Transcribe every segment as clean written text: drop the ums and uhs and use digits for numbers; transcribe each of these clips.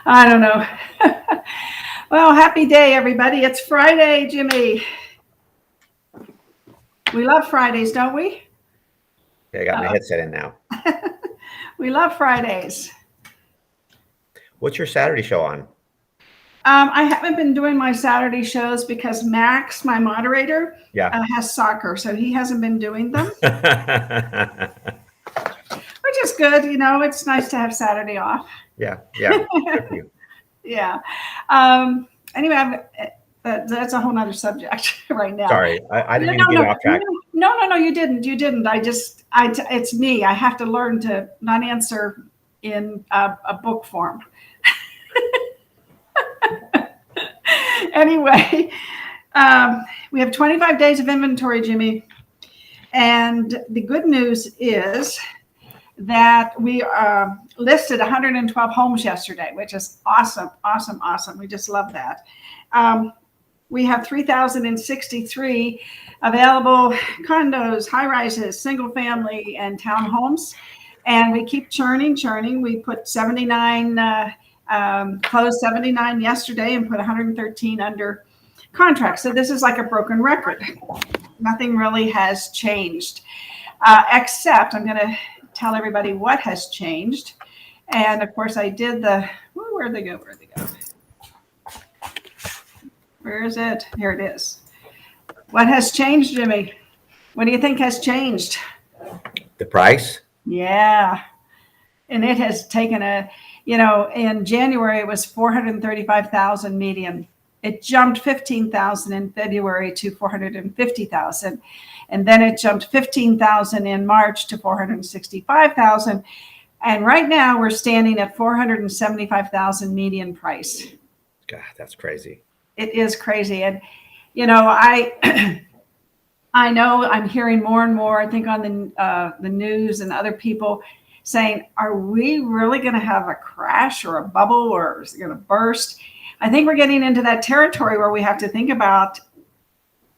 I don't know. Well, happy day, everybody. It's Friday, Jimmy. We love Fridays, don't we? Okay, I got my headset in now. We love Fridays. What's your Saturday show on? I haven't been doing my Saturday shows because Max, my moderator, Yeah. has soccer, so he hasn't been doing them, which is good. You know, it's nice to have Saturday off. Yeah. Good for you. Yeah. Anyway, that's a whole nother subject right now. Sorry, I didn't mean to get off track. No, you didn't. You didn't. It's me. I have to learn to not answer in a book form. Anyway, we have 25 days of inventory, Jimmy. And the good news is that we listed 112 homes yesterday, which is awesome. We just love that. We have 3,063 available condos, high rises, single family, and townhomes. And we keep churning. We put 79, closed 79 yesterday and put 113 under contract. So this is like a broken record. Nothing really has changed, except I'm going to tell everybody what has changed. And of course I did where'd they go? Where is it? Here it is. What has changed, Jimmy? What do you think has changed? The price? Yeah. And it has taken in January, it was 435,000 median. It jumped 15,000 in February to 450,000. And then it jumped 15,000 in March to 465,000. And right now we're standing at 475,000 median price. God, that's crazy. It is crazy. And, I know I'm hearing more and more, I think on the news and other people saying, are we really going to have a crash or a bubble, or is it going to burst? I think we're getting into that territory where we have to think about,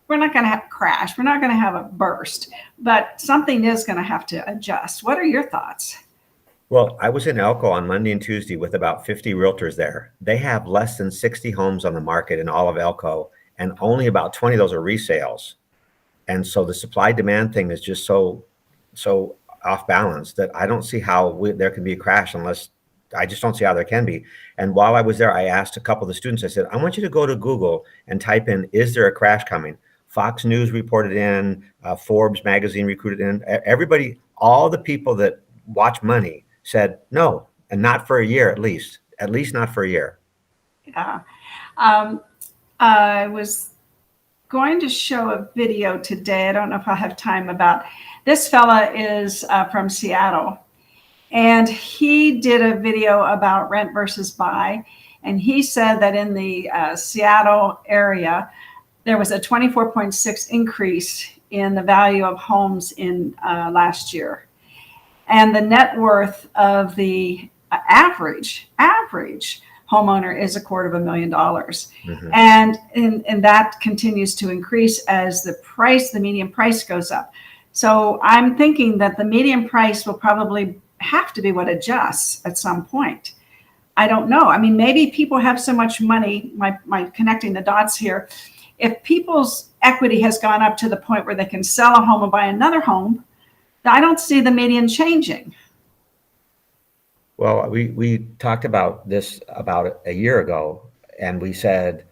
we're not going to have a crash. We're not going to have a burst, but something is going to have to adjust. What are your thoughts? Well, I was in Elko on Monday and Tuesday with about 50 realtors there. They have less than 60 homes on the market in all of Elko, and only about 20 of those are resales. And so the supply demand thing is just so off balance that I don't see how there can be a crash unless I just don't see how there can be. And while I was there, I asked a couple of the students, I said, I want you to go to Google and type in, is there a crash coming? Fox News reported in, Forbes magazine recruited in, everybody, all the people that watch money said no, and not for a year at least not for a year. Yeah. I was going to show a video today. I don't know if I have time about this fella is from Seattle, and he did a video about rent versus buy. And he said that in the Seattle area, there was a 24.6 increase in the value of homes in last year. And the net worth of the average homeowner is $250,000. Mm-hmm. And that continues to increase as the median price goes up. So I'm thinking that the median price will probably have to be what adjusts at some point. I don't know. I mean, maybe people have so much money, my connecting the dots here. If people's equity has gone up to the point where they can sell a home and buy another home, I don't see the median changing. Well, we talked about this about a year ago, and we said,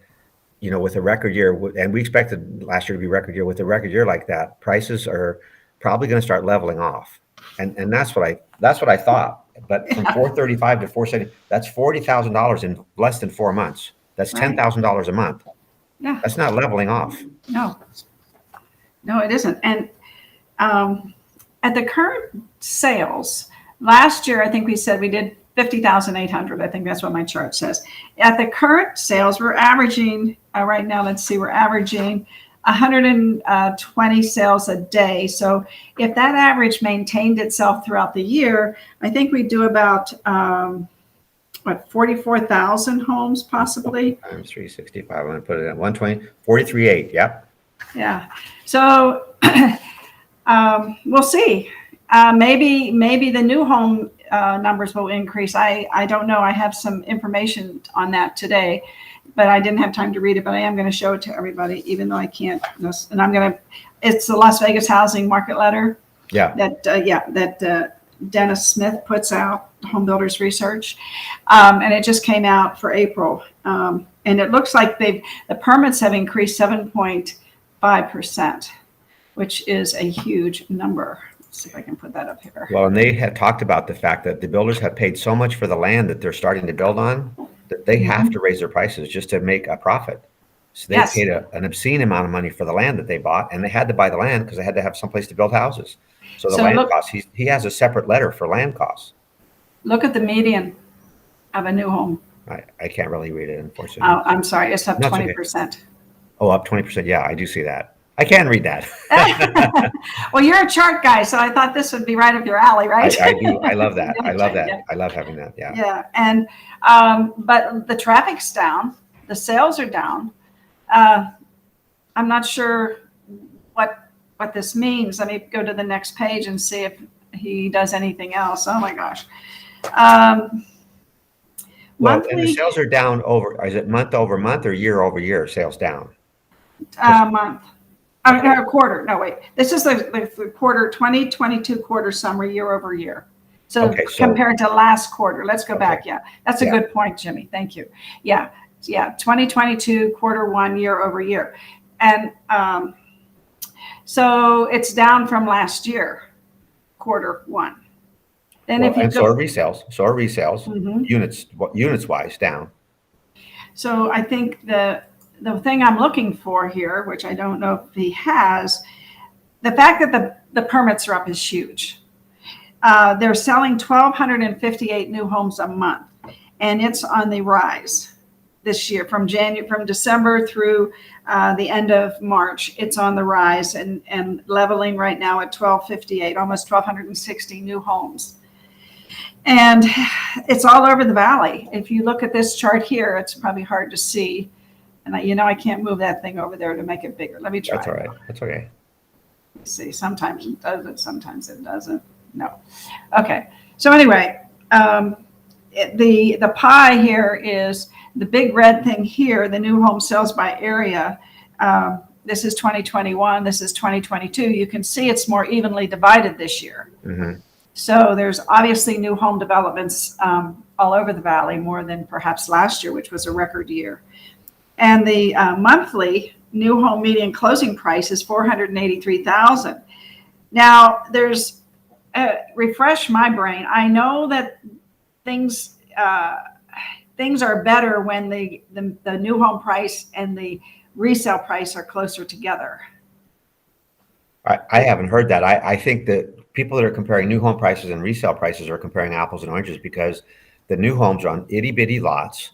with a record year, and we expected last year to be a record year, with a record year like that, prices are probably going to start leveling off. And that's what I thought. But from 435 to 470, that's $40,000 in less than 4 months. That's $10,000 a month. Yeah. That's not leveling off. No, it isn't. And at the current sales, last year, I think we said we did 50,800. I think that's what my chart says. At the current sales, we're averaging right now, we're averaging 120 sales a day. So if that average maintained itself throughout the year, I think we do about 44,000 homes possibly. Times 365. I'm going to put it at 120, 43.8. Yep. Yeah. So we'll see. Maybe the new home numbers will increase. I don't know. I have some information on that today, but I didn't have time to read it, but I am going to show it to everybody, even though I can't. And I'm going to, it's the Las Vegas Housing Market Letter Yeah. that Dennis Smith puts out, Home Builders Research. And it just came out for April. And it looks like the permits have increased 7.5%, which is a huge number. Let's see if I can put that up here. Well, and they had talked about the fact that the builders have paid so much for the land that they're starting to build on that they have to raise their prices just to make a profit. So they paid an obscene amount of money for the land that they bought, and they had to buy the land because they had to have someplace to build houses. So the land costs, he has a separate letter for land costs. Look at the median of a new home. I can't really read it, unfortunately. Oh, I'm sorry. It's up 20%. Okay. Oh, up 20%. Yeah, I do see that. I can read that. Well, you're a chart guy, so I thought this would be right up your alley, right? I do. I love that. I love that. Yeah. I love having that. Yeah. Yeah. And, but the traffic's down. The sales are down. I'm not sure what this means. Let me go to the next page and see if he does anything else. Oh my gosh. Well, and the sales are down is it month over month or year over year sales down? Month. Quarter. No, wait. This is the quarter 2022 quarter summary year over year. So compared to last quarter, let's go back. Yeah, that's a good point, Jimmy. Thank you. Yeah. 2022 quarter one year over year. And so it's down from last year, quarter one. Then so are resales. Units wise down. So I think the thing I'm looking for here, which I don't know if he has, the fact that the permits are up is huge. They're selling 1,258 new homes a month, and it's on the rise this year from December through the end of March. It's on the rise and leveling right now at 1,258, almost 1,260 new homes. And it's all over the valley. If you look at this chart here, it's probably hard to see. And I can't move that thing over there to make it bigger. Let me try. That's all right. That's okay. Let's see, sometimes it does it, sometimes it doesn't. No. Okay. So anyway, the pie here is the big red thing here, the new home sales by area. This is 2021. This is 2022. You can see it's more evenly divided this year. Mm-hmm. So there's obviously new home developments all over the valley, more than perhaps last year, which was a record year. And the monthly new home median closing price is $483,000. Now, there's refresh my brain. I know that things are better when the new home price and the resale price are closer together. I haven't heard that. I think that people that are comparing new home prices and resale prices are comparing apples and oranges because the new homes are on itty bitty lots,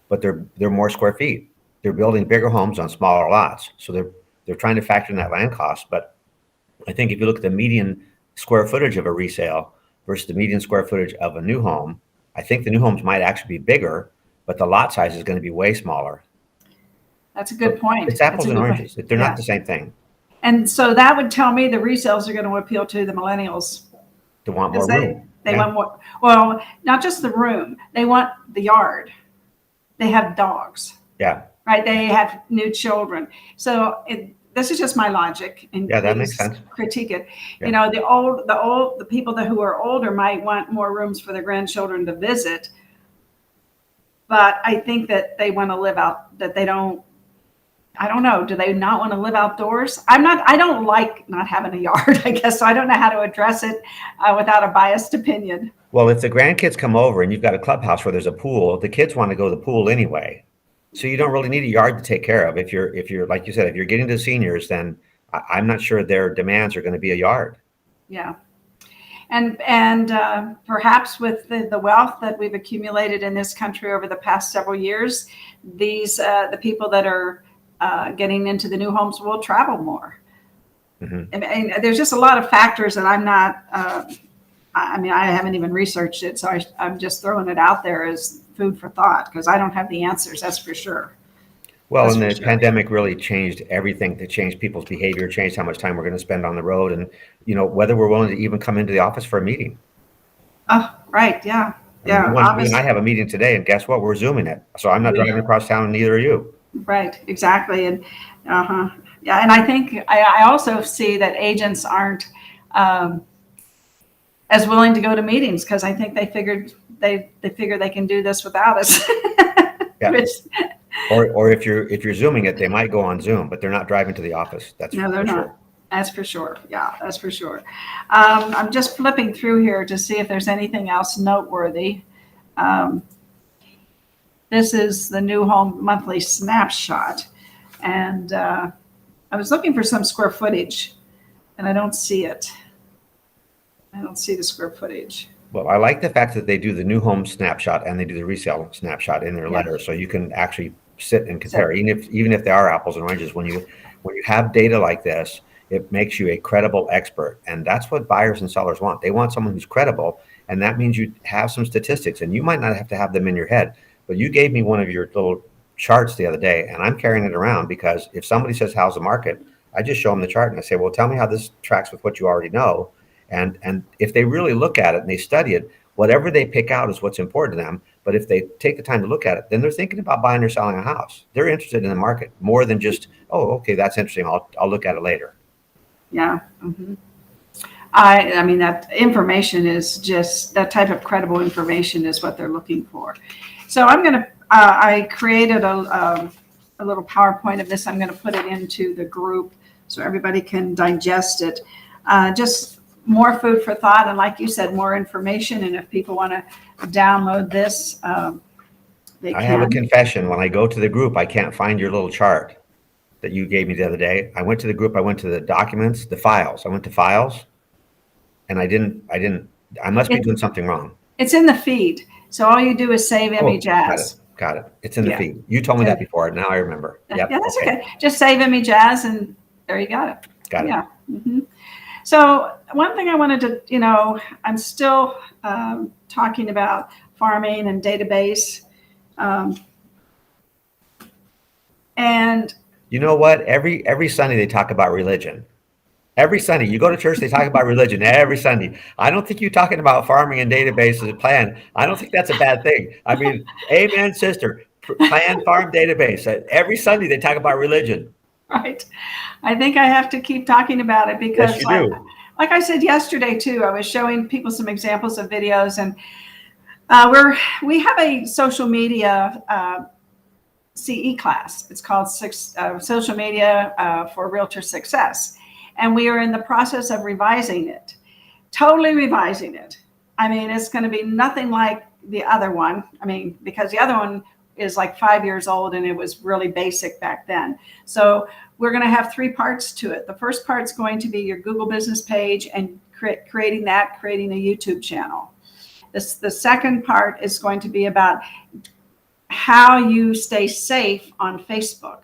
but they're more square feet. They're building bigger homes on smaller lots. So they're trying to factor in that land cost. But I think if you look at the median square footage of a resale versus the median square footage of a new home, I think the new homes might actually be bigger, but the lot size is going to be way smaller. That's a good point. It's apples and oranges. They're not the same thing. And so that would tell me the resales are going to appeal to the millennials. They want more room. They want more. Well, not just the room. They want the yard. They have dogs. Yeah. Right. They have new children. So this is just my logic. And that makes sense. Critique it. Yeah. The people who are older might want more rooms for their grandchildren to visit. But I think that they want to live out. That they don't. I don't know. Do they not want to live outdoors? I don't like not having a yard, I guess. So I don't know how to address it without a biased opinion. Well, if the grandkids come over and you've got a clubhouse where there's a pool, the kids want to go to the pool anyway. So you don't really need a yard to take care of. If you're like you said, if you're getting to seniors, then I'm not sure their demands are going to be a yard. Yeah. And perhaps with the wealth that we've accumulated in this country over the past several years, the people that are getting into the new homes will travel more. Mm-hmm. And there's just a lot of factors that I'm not, I haven't even researched it. So I'm just throwing it out there as food for thought because I don't have the answers. That's for sure. Well, and the pandemic really changed everything. That changed people's behavior, changed how much time we're going to spend on the road and, whether we're willing to even come into the office for a meeting. Oh, right. Yeah. I mean, Yeah. you and I have a meeting today, and guess what? We're Zooming it. So I'm not driving across town, and neither are you. Right. Exactly. And, uh-huh. Yeah. And I think I also see that agents aren't, um, as willing to go to meetings because I think they figure they can do this without us. Yeah. Which, Or if you're Zooming it, they might go on Zoom, but they're not driving to the office. That's no, they're for not. sure. That's for sure. Yeah, that's for sure. I'm just flipping through here to see if there's anything else noteworthy. Um, this is the new home monthly snapshot. And I was looking for some square footage, and I don't see it. I don't see the square footage. Well, I like the fact that they do the new home snapshot and they do the resale snapshot in their Yeah. letter, so you can actually sit and So, compare, even if they are apples and oranges. When you have data like this, it makes you a credible expert, and that's what buyers and sellers want. They want someone who's credible, and that means you have some statistics, and you might not have to have them in your head, but you gave me one of your little charts the other day, and I'm carrying it around because if somebody says, "How's the market?" I just show them the chart and I say, "Well, tell me how this tracks with what you already know." And if they really look at it and they study it, whatever they pick out is what's important to them. But if they take the time to look at it, then they're thinking about buying or selling a house. They're interested in the market more than just, oh, okay, that's interesting. I'll look at it later. yeah. Mm-hmm. I mean, that information is just that type of credible information is what they're looking for. So I created a little PowerPoint of this. I'm going to put it into the group so everybody can digest it. Just more food for thought. And like you said, more information. And if people want to download this, they I have a can. confession. When I go to the group, I can't find your little chart that you gave me the other day. I went to the group, I went to the documents, the files. I went to files and I must be It, doing something wrong. it's in the feed. So all you do is save Oh, image as. got it. It's in the Yeah. feed. You told me that before. Now I remember. Yeah, Yep. that's Okay. okay. Just save image as, and there you got it. Got it. Yeah. Mm-hmm. So one thing I wanted to, I'm still talking about farming and database. And You know what? Every Sunday they talk about religion. Every Sunday you go to church, they talk about religion every Sunday. I don't think you talking about farming and database as a plan. I don't think that's a bad thing. I mean, amen, sister. Plan, farm, database. Every Sunday they talk about religion. right, I think I have to keep talking about it because, Yes, you do. like I said yesterday too, I was showing people some examples of videos, and we have a social media CE class. It's called Social Media for Realtor Success. And we are in the process of revising it, totally revising it. I mean, it's going to be nothing like the other one. I mean, because the other one is like 5 years old and it was really basic back then. So we're going to have 3 parts to it. The first part is going to be your Google business page and creating a YouTube channel. The second part is going to be about how you stay safe on Facebook.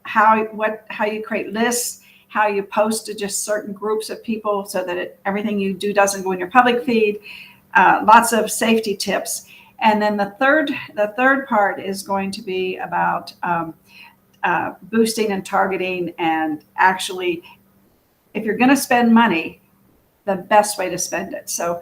How you create lists, how you post to just certain groups of people so that everything you do doesn't go in your public feed. Lots of safety tips. And then the third part is going to be about boosting and targeting, and actually, if you're going to spend money, the best way to spend it. So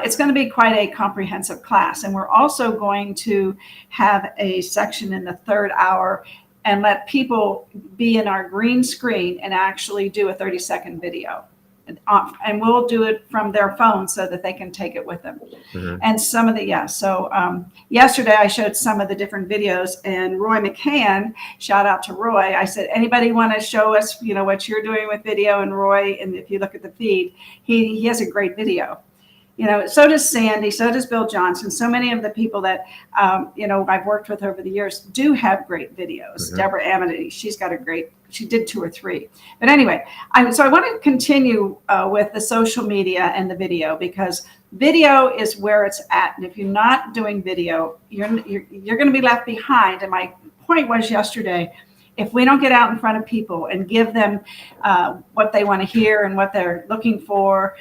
it's going to be quite a comprehensive class. And we're also going to have a section in the third hour and let people be in our green screen and actually do a 30-second video. And we'll do it from their phone so that they can take it with them. Mm-hmm. And some of yesterday I showed some of the different videos, and Roy McCann, shout out to Roy. I said, anybody want to show us, what you're doing with video? And Roy, and if you look at the feed, he has a great video. So does Sandy, so does Bill Johnson. So many of the people that, I've worked with over the years do have great videos. Mm-hmm. Deborah Amity, she did 2 or 3. But anyway, I want to continue with the social media and the video, because video is where it's at. And if you're not doing video, you're going to be left behind. And my point was yesterday, if we don't get out in front of people and give them what they want to hear and what they're looking for,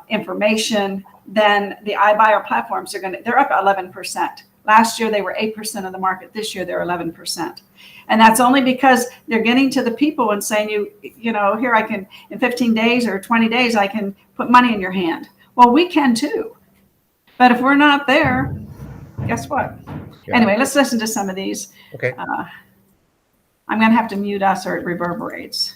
information, then the iBuyer platforms they're up 11%. Last year they were 8% of the market. This year they're 11. And that's only because they're getting to the people and saying, here I can, in 15 days or 20 days, I can put money in your hand. Well, we can too. But if we're not there, guess what? Yeah. Anyway, let's listen to some of these. Okay. I'm going to have to mute us or it reverberates.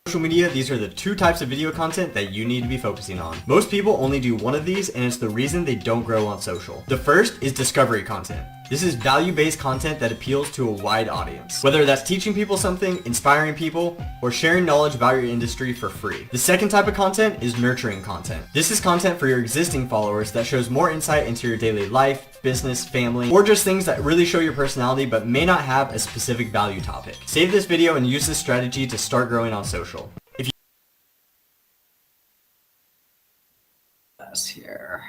Social media, these are the two types of video content that you need to be focusing on. Most people only do one of these, and it's the reason they don't grow on social. The first is discovery content. This is value-based content that appeals to a wide audience. Whether that's teaching people something, inspiring people, or sharing knowledge about your industry for free. The second type of content is nurturing content. This is content for your existing followers that shows more insight into your daily life, business, family, or just things that really show your personality but may not have a specific value topic. Save this video and use this strategy to start growing on social. Here.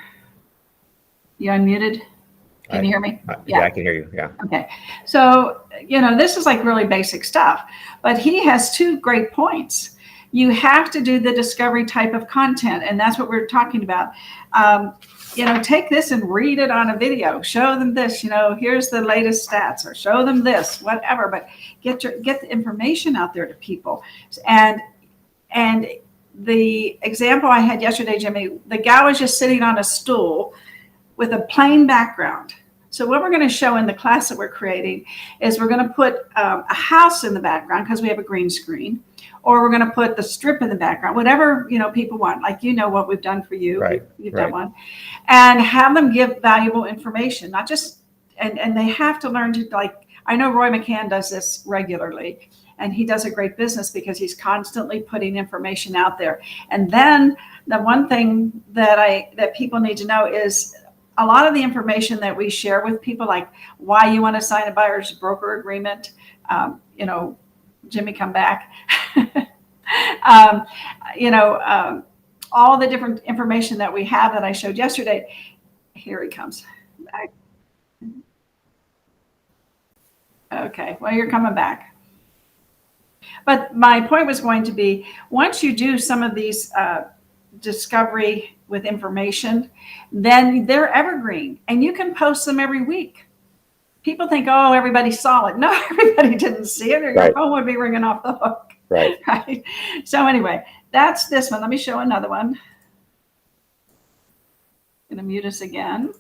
You unmuted? Can you hear me? Yeah, I can hear you. Yeah. Okay. So, this is like really basic stuff, but he has two great points. You have to do the discovery type of content, and that's what we're talking about. Take this and read it on a video. Show them this, here's the latest stats, or show them this, whatever, but get the information out there to people. And the example I had yesterday, Jimmy, the guy was just sitting on a stool with a plain background. So what we're going to show in the class that we're creating is we're going to put a house in the background because we have a green screen, or we're going to put the strip in the background, whatever people want. Like what we've done for you, right, you've right. done one, and have them give valuable information, not just and they have to learn to, like, I know Roy McCann does this regularly. And he does a great business because he's constantly putting information out there. And then the one thing that people need to know is a lot of the information that we share with people, like why you want to sign a buyer's broker agreement. Jimmy, come back. All the different information that we have that I showed yesterday. Here he comes back. Okay, well, you're coming back. But my point was going to be, once you do some of these discovery with information, then they're evergreen and you can post them every week. People think, oh, everybody saw it. No, everybody didn't see it, or your phone would be ringing off the hook. Right. Right. So anyway, that's this one. Let me show another one. I'm going to mute us again.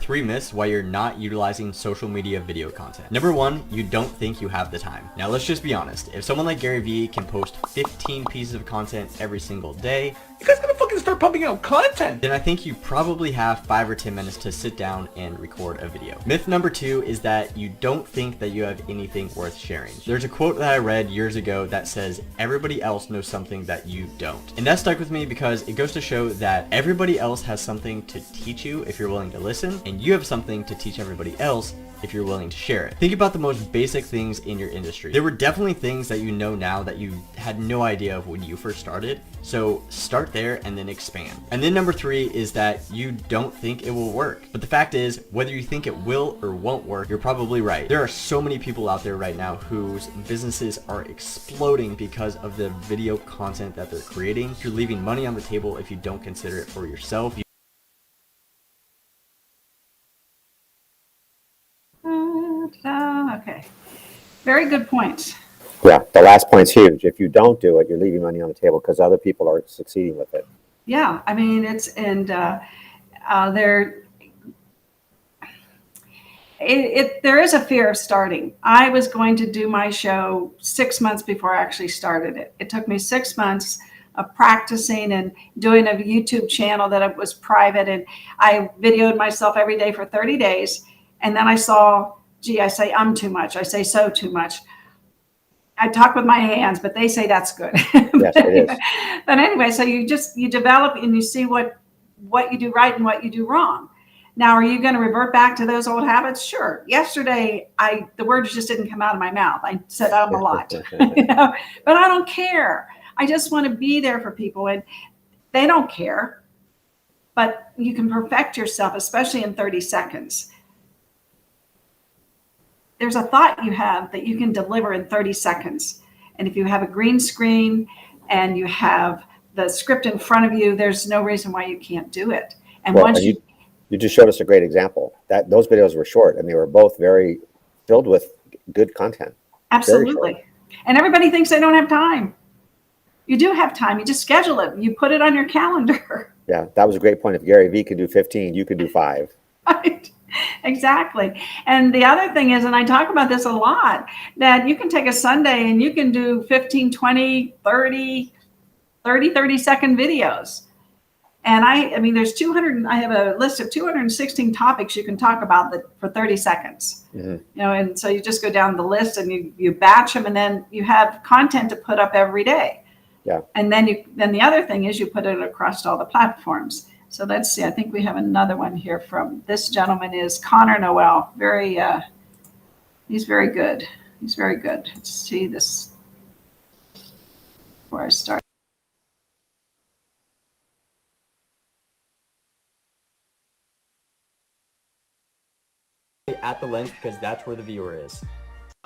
3 myths why you're not utilizing social media video content. Number 1, you don't think you have the time. Now let's just be honest. If someone like Gary Vee can post 15 pieces of content every single day, you guys gotta fucking start pumping out content. Then I think you probably have 5 or 10 minutes to sit down and record a video. Myth number 2 is that you don't think that you have anything worth sharing. There's a quote that I read years ago that says, everybody else knows something that you don't. And that stuck with me because it goes to show that everybody else has something to teach you if you're willing to listen, and you have something to teach everybody else if you're willing to share it. Think about the most basic things in your industry. There were definitely things that you know now that you had no idea of when you first started. So start there and then expand. And then number 3 is that you don't think it will work. But the fact is, whether you think it will or won't work, you're probably right. There are so many people out there right now whose businesses are exploding because of the video content that they're creating. You're leaving money on the table if you don't consider it for yourself. Okay. Very good points. Yeah, the last point's huge. If you don't do it, you're leaving money on the table because other people are succeeding with it. Yeah, I mean, there is a fear of starting. I was going to do my show 6 months before I actually started it. It took me 6 months of practicing and doing a YouTube channel that was private, and I videoed myself every day for 30 days. And then I saw, I say too much. I say so too much. I talk with my hands, but they say that's good. Yes, it is. But anyway, so you develop and you see what you do right and what you do wrong. Now, are you going to revert back to those old habits? Sure. Yesterday, the words just didn't come out of my mouth. I said a lot, but I don't care. I just want to be there for people, and they don't care. But you can perfect yourself, especially in 30 seconds. There's a thought you have that you can deliver in 30 seconds. And if you have a green screen and you have the script in front of you, there's no reason why you can't do it. And once you just showed us a great example. That those videos were short and they were both very filled with good content. Absolutely. And everybody thinks they don't have time. You do have time. You just schedule it. You put it on your calendar. Yeah, that was a great point. If Gary Vee could do 15, you could do 5. Right. Exactly. And the other thing is, and I talk about this a lot, that you can take a Sunday and you can do 15, 20, 30-second videos. And I mean, there's 200, I have a list of 216 topics you can talk about for 30 seconds. Mm-hmm. You know, and so you just go down the list and you batch them, and then you have content to put up every day. Yeah. And then the other thing is you put it across all the platforms. So let's see, I think we have another one here from this gentleman is Connor Noel. He's very good. He's very good. Let's see this before I start. At the lens because that's where the viewer is.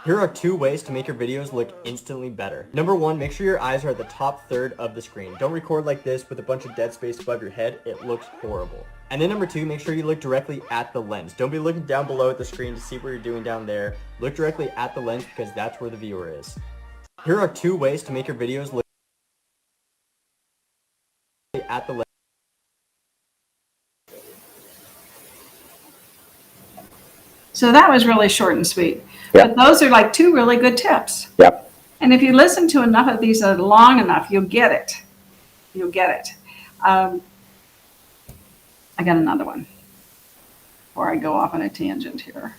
Here are 2 ways to make your videos look instantly better. Number 1, make sure your eyes are at the top third of the screen. Don't record like this with a bunch of dead space above your head. It looks horrible. And then number 2, make sure you look directly at the lens. Don't be looking down below at the screen to see what you're doing down there. Look directly at the lens because that's where the viewer is. Here are 2 ways to make your videos look at the lens. So that was really short and sweet. Yep. But those are like 2 really good tips. Yep. And if you listen to enough of these long enough, you'll get it. You'll get it. I got another one before I go off on a tangent here.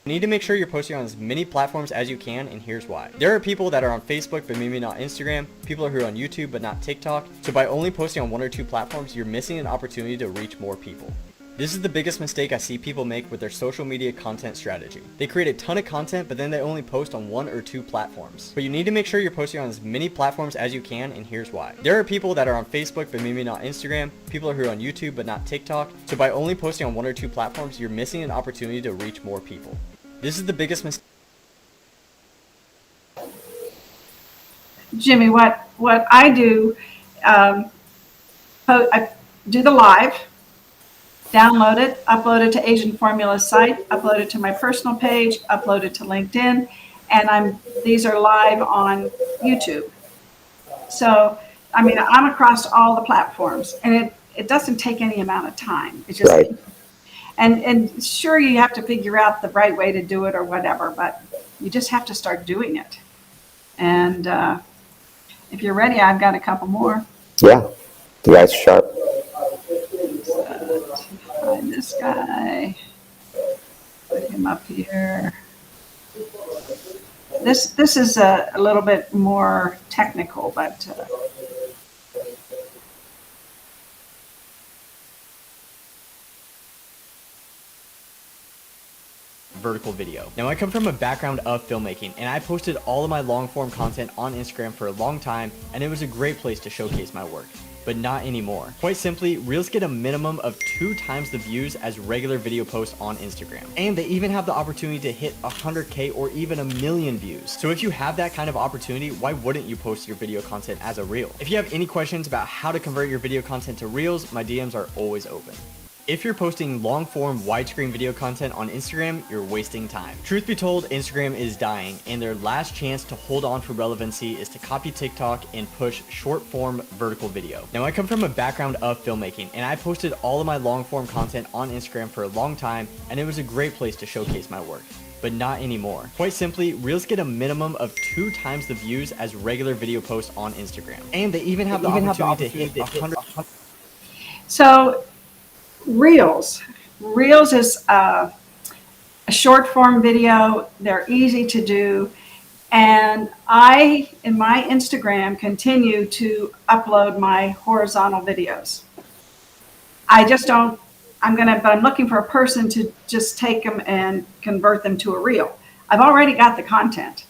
You need to make sure you're posting on as many platforms as you can, and here's why. There are people that are on Facebook but maybe not Instagram, people who are on YouTube but not TikTok, so by only posting on 1 or 2 platforms, you're missing an opportunity to reach more people. This is the biggest mistake I see people make with their social media content strategy. They create a ton of content, but then they only post on 1 or 2 platforms. But you need to make sure you're posting on as many platforms as you can, and here's why. There are people that are on Facebook but maybe not Instagram, people who are on YouTube but not TikTok, so by only posting on 1 or 2 platforms, you're missing an opportunity to reach more people. This is the biggest mistake. Jimmy, what I do, I do the live, download it, upload it to Asian Formula's site, upload it to my personal page, upload it to LinkedIn, and these are live on YouTube. So, I mean, I'm across all the platforms, and it doesn't take any amount of time. It's just, Right. And sure, you have to figure out the right way to do it or whatever, but you just have to start doing it. And if you're ready, I've got a couple more. Yeah. The guy's sharp. Find this guy. Put him up here. This is a little bit more technical, but vertical video. Now I come from a background of filmmaking, and I posted all of my long form content on Instagram for a long time, and it was a great place to showcase my work. But not anymore. Quite simply, Reels get a minimum of 2 times the views as regular video posts on Instagram. And they even have the opportunity to hit 100K or even 1 million views. So if you have that kind of opportunity, why wouldn't you post your video content as a Reel? If you have any questions about how to convert your video content to Reels, my DMs are always open. If you're posting long-form widescreen video content on Instagram, you're wasting time. Truth be told, Instagram is dying, and their last chance to hold on for relevancy is to copy TikTok and push short-form vertical video. Now, I come from a background of filmmaking, and I posted all of my long-form content on Instagram for a long time, and it was a great place to showcase my work. But not anymore. Quite simply, Reels get a minimum of 2 times the views as regular video posts on Instagram. And they even have the opportunity to hit 100. so Reels is a short form video. They're easy to do. And I, in my Instagram, continue to upload my horizontal videos. I just don't, but I'm looking for a person to just take them and convert them to a reel. I've already got the content,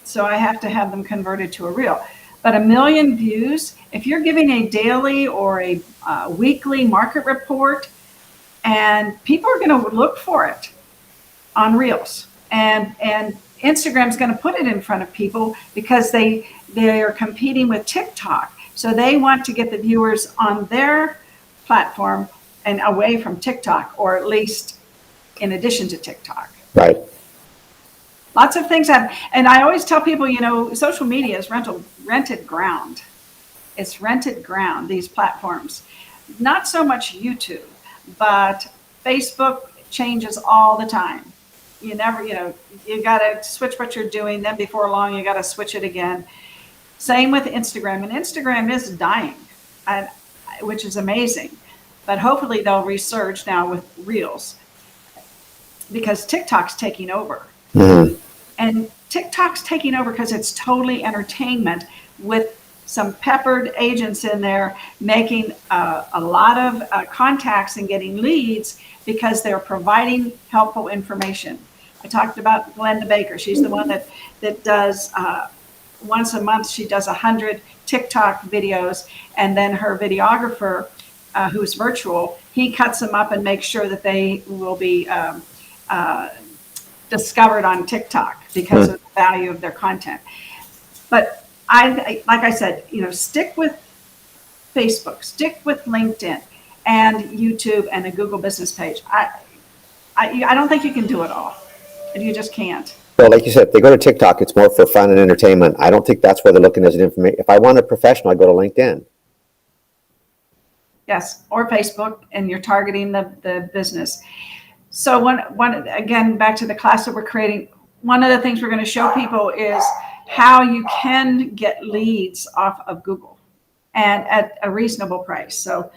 so I have to have them converted to a reel. But 1 million views, if you're giving a daily or a weekly market report, and people are going to look for it on Reels, and Instagram's going to put it in front of people because they they are competing with TikTok. So they want to get the viewers on their platform and away from TikTok, or at least in addition to TikTok. Right. Lots of things happen. And I always tell people, social media is rented ground. It's rented ground, these platforms. Not so much YouTube, but Facebook changes all the time. You never, you got to switch what you're doing. Then before long, you got to switch it again. Same with Instagram. And Instagram is dying, which is amazing. But hopefully they'll resurge now with Reels, because TikTok's taking over. Mm-hmm. And TikTok's taking over because it's totally entertainment, with some peppered agents in there making a lot of contacts and getting leads because they're providing helpful information. I talked about Glenda Baker. She's the one that does once a month. She does 100 TikTok videos, and then her videographer, who's virtual, he cuts them up and makes sure that they will be discovered on TikTok because of the value of their content. But like I said, stick with Facebook, stick with LinkedIn and YouTube and a Google business page. I don't think you can do it all. You just can't. Well, like you said, if they go to TikTok, it's more for fun and entertainment. I don't think that's where they're looking as an information. If I want a professional, I go to LinkedIn. Yes, or Facebook, and you're targeting the business. So one again, back to the class that we're creating, one of the things we're going to show people is how you can get leads off of Google and at a reasonable price. So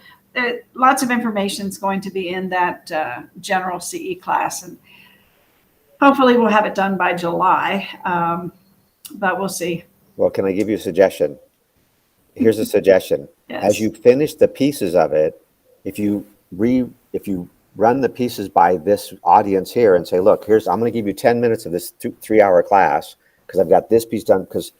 lots of information is going to be in that general CE class, and hopefully we'll have it done by July, but we'll see. Well, can I give you a suggestion? Here's a suggestion. Yes. As you finish the pieces of it, if you run the pieces by this audience here and say, look, I'm going to give you 10 minutes of this 3-hour class because I've got this piece done. Because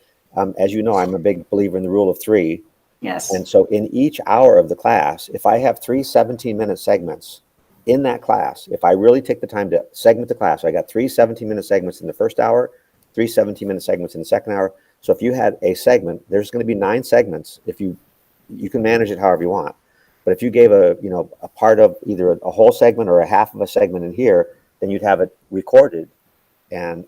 as you know, I'm a big believer in the rule of 3. Yes. And so in each hour of the class, if I have 3 17-minute segments in that class, if I really take the time to segment the class, I got 3 17-minute segments in the first hour, 3 17-minute segments in the second hour. So if you had a segment, there's going to be 9 segments. If you can manage it however you want. But if you gave a part of either a whole segment or a half of a segment in here, then you'd have it recorded. And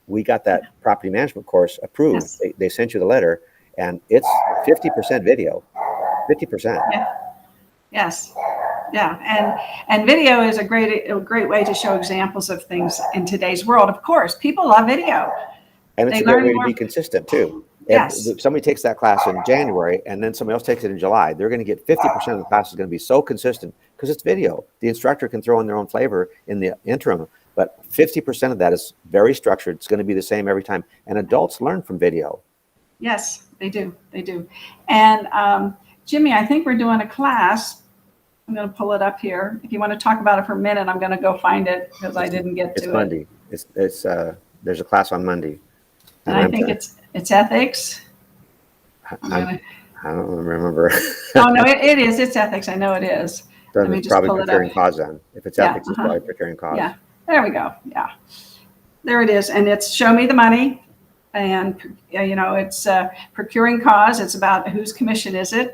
we got that property management course approved. Yes. They sent you the letter, and it's 50% video, 50%. Yeah. Yes. Yeah. And video is a great way to show examples of things in today's world. Of course, people love video. And it's a great way to be consistent too. Yes. If somebody takes that class in January and then somebody else takes it in July, they're going to get 50% of the class is going to be so consistent because it's video. The instructor can throw in their own flavor in the interim, but 50% of that is very structured. It's going to be the same every time. And adults learn from video. Yes, they do. They do. And Jimmy, I think we're doing a class. I'm going to pull it up here. If you want to talk about it for a minute, I'm going to go find it because I didn't get to it. It's Monday. It's there's a class on Monday. And I think it's ethics. I don't remember. Oh, no, it is. It's ethics. I know it is. Then it's probably preparing cause then. If it's ethics, it's probably preparing cause. Yeah, there we go. Yeah, there it is. And it's show me the money. And, it's procuring cause. It's about whose commission is it.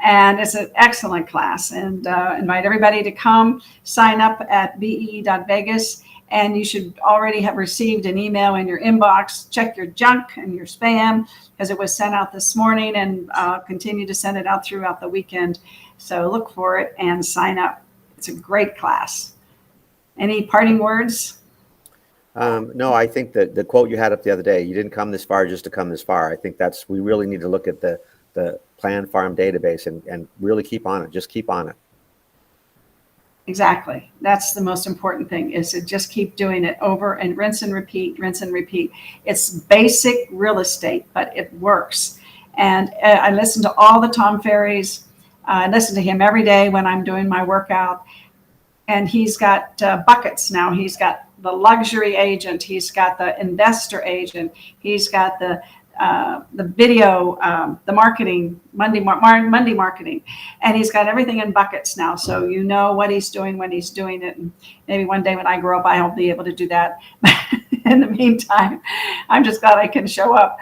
And it's an excellent class. And invite everybody to come sign up at be.vegas. And you should already have received an email in your inbox. Check your junk and your spam because it was sent out this morning, and continue to send it out throughout the weekend. So look for it and sign up. It's a great class. Any parting words? No, I think that the quote you had up the other day, you didn't come this far just to come this far. I think we really need to look at the Plan Farm database and really keep on it. Just keep on it. Exactly. That's the most important thing, is to just keep doing it over and rinse and repeat, rinse and repeat. It's basic real estate, but it works. And I listen to all the Tom Ferry's. I listen to him every day when I'm doing my workout. And he's got buckets now. He's got the luxury agent. He's got the investor agent. He's got the video, the marketing, Monday marketing, and he's got everything in buckets now. So you know what he's doing when he's doing it. And maybe one day when I grow up, I'll be able to do that. In the meantime, I'm just glad I can show up.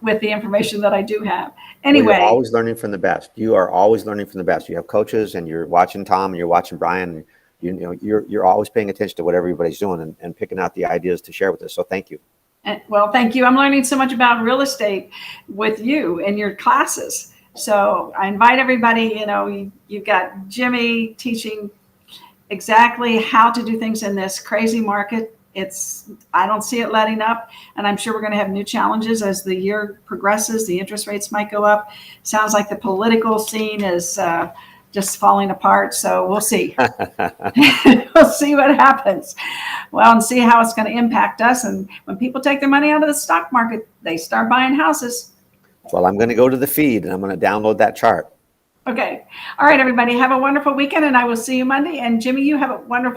with the information that I do have. Well, Anyway, you're always learning from the best. You are always learning from the best. You have coaches, and you're watching Tom, and you're watching Brian. And you're always paying attention to what everybody's doing and picking out the ideas to share with us. So thank you. well, thank you. I'm learning so much about real estate with you in your classes. So I invite everybody, you've got Jimmy teaching exactly how to do things in this crazy market. I don't see it letting up, and I'm sure we're going to have new challenges as the year progresses. The interest rates might go up. Sounds like the political scene is just falling apart. So we'll see. We'll see what happens. Well, and see how it's going to impact us. And when people take their money out of the stock market, they start buying houses. Well, I'm going to go to the feed, and I'm going to download that chart. Okay. All right, everybody. Have a wonderful weekend, and I will see you Monday. And Jimmy, you have a wonderful